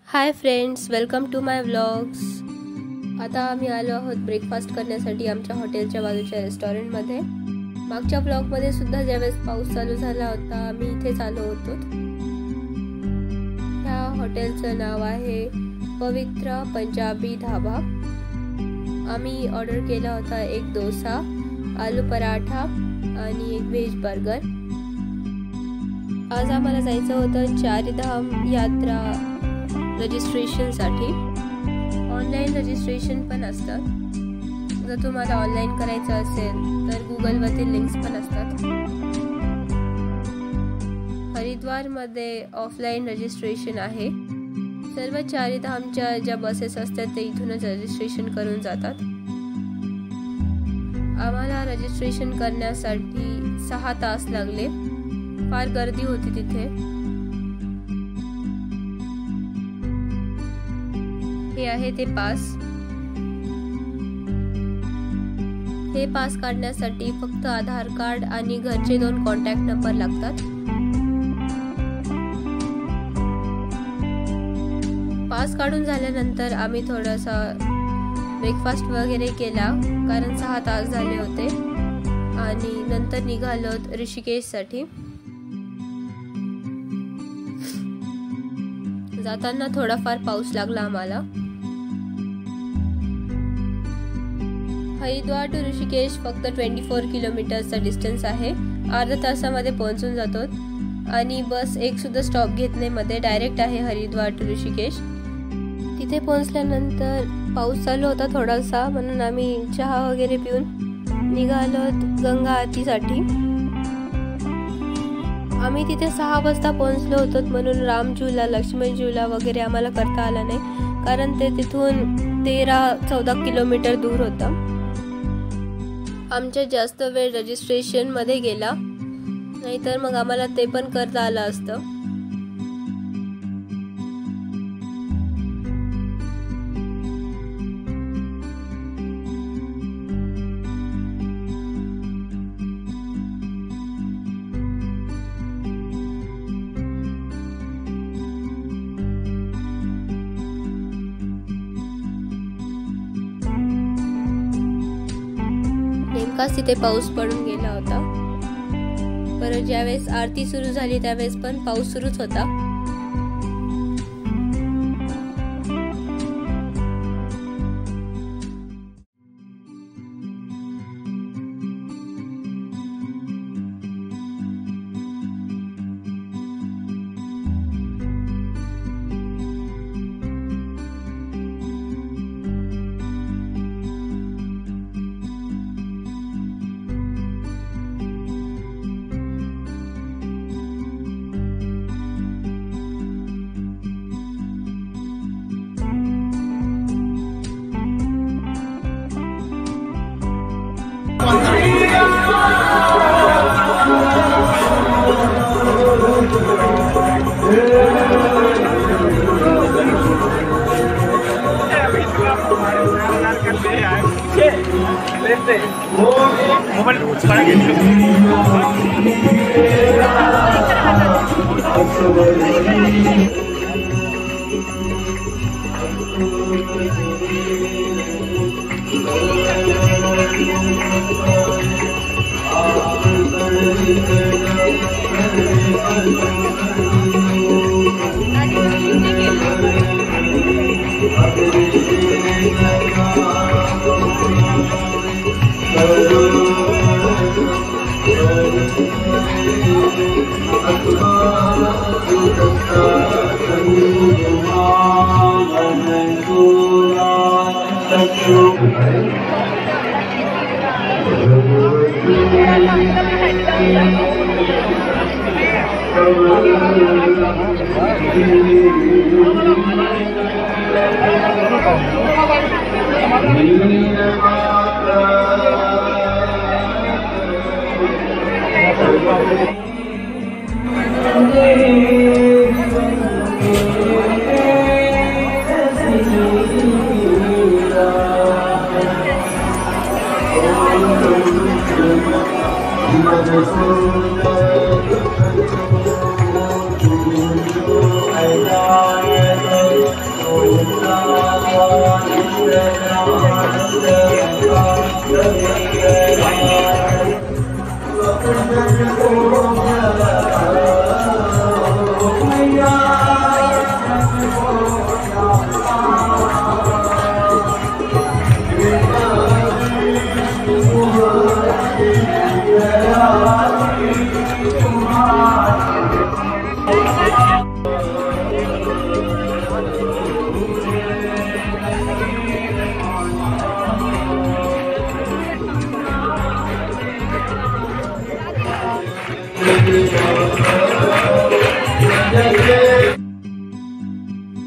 Hi friends, welcome to my vlogs. आता आम्ही आलो आहोत ब्रेकफास्ट करण्यासाठी आमच्या हॉटेलच्या बाजूच्या रेस्टॉरंटमध्ये। मागच्या व्लॉगमध्ये सुद्धा ज्यावेळेस पाऊस चालू झाला होता आम्ही इथेच आलो होतो। ह्या हॉटेलचं नाव आहे पवित्र पंजाबी ढाबा। आम्ही ऑर्डर केला होता एक डोसा, आलू पराठा आणि एक व्हेज बर्गर। आज आम्हाला जायचं होतं चारधाम यात्रा रजिस्ट्रेशन साठी। ऑनलाइन रजिस्ट्रेशन पण असतात। जर तुम्हाला ऑनलाइन करायचं असेल तर गुगल वरती लिंक्स पण असतात। हरिद्वार मध्ये ऑफलाइन रजिस्ट्रेशन आहे। सर्व चारधामच्या ज्या बसेस असतात ते इथूनच रजिस्ट्रेशन करून जातात। आम्हाला रजिस्ट्रेशन करण्यासाठी 6 तास लागले। फार गर्दी होती तिथे। हे आहे ते पास। हे पास काढण्यासाठी फक्त आधार कार्ड आणि घरचे 2 कॉन्टॅक्ट नंबर लागतात। पास काढून झाल्यानंतर आम्ही थोडासा ब्रेकफास्ट वगैरे केला, कारण 6 तास झाले होते आणि नंतर निघालो ऋषिकेशसाठी। जाताना थोडाफार पाऊस लागला आम्हाला। हरिद्वार टू ऋषिकेश फक्त 24 किलोमीटरचा डिस्टन्स आहे। अर्धा तासामध्ये पोहोचून जातो आणि बस एक सुद्धा स्टॉप घेत नाही मध्ये, डायरेक्ट आहे हरिद्वार टू ऋषिकेश। तिथे पोहोचल्यानंतर पाऊस चालू होता थोडासा, म्हणून आम्ही चहा वगैरे पिऊन निघालो गंगा आरतीसाठी। आम्ही तिथे 6 वाजता पोहोचलो होतो, म्हणून राम झुला, लक्ष्मण झुला वगैरे आम्हाला करता आला नाही, कारण ते तिथून 13-14 किलोमीटर दूर होतं। आमच्या जास्त वेळ रजिस्ट्रेशन मध्ये गेला, नाहीतर मग आम्हाला ते पण करता आलं असतं। नेमकाच तिथे पाऊस पडून गेला होता। परत ज्यावेळेस आरती सुरू झाली त्यावेळेस पण पाऊस सुरूच होता।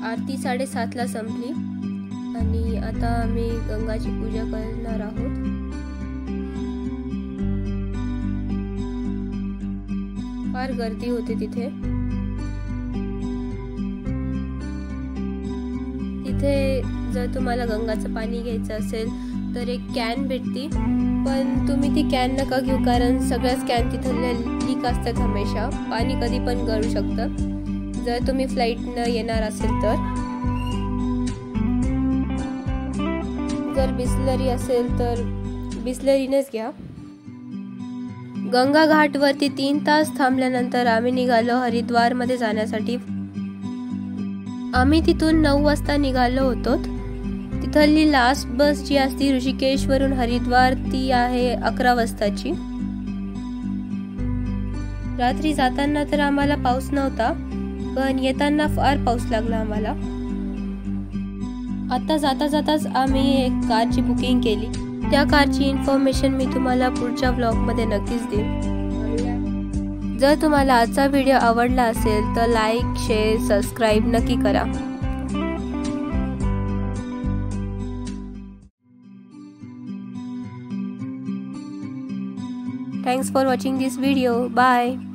आरती 7:30ला संपली आणि आता आम्ही गंगाची पूजा करणार आहोत। फार गर्दी होते तिथे। जर तुम्हाला गंगाचं पाणी घ्यायचं असेल तर एक कॅन भेटती, पण तुम्ही ती कॅन नका घेऊ, कारण सगळ्याच कॅन तिथले लीक असतात हमेशा, पाणी कधी पण गळू शकतं। जर तुम्ही फ्लाईटनं येणार असेल तर जर बिस्लरी असेल तर बिस्लरीनच घ्या। गंगा घाटवरती 3 तास थांबल्यानंतर आम्ही निघालो हरिद्वार मध्ये जाण्यासाठी। आम्ही तिथून 9 वाजता निघालो होतो। तिथली लास्ट बस जी असती ऋषिकेश वरून हरिद्वार ती आहे 11 वाजताची। रात्री जाताना तर आम्हाला पाऊस नव्हता, पण येताना फार पाऊस लागला आम्हाला। आता जाताच आम्ही एक कारची बुकिंग केली। त्या कारची इन्फॉर्मेशन मी तुम्हाला पुढच्या व्लॉग मध्ये नक्कीच देईन। जर तुम्हाला आजचा व्हिडिओ आवडला असेल तर लाईक, शेअर, सबस्क्राईब नक्की करा। Thanks for watching this video. Bye.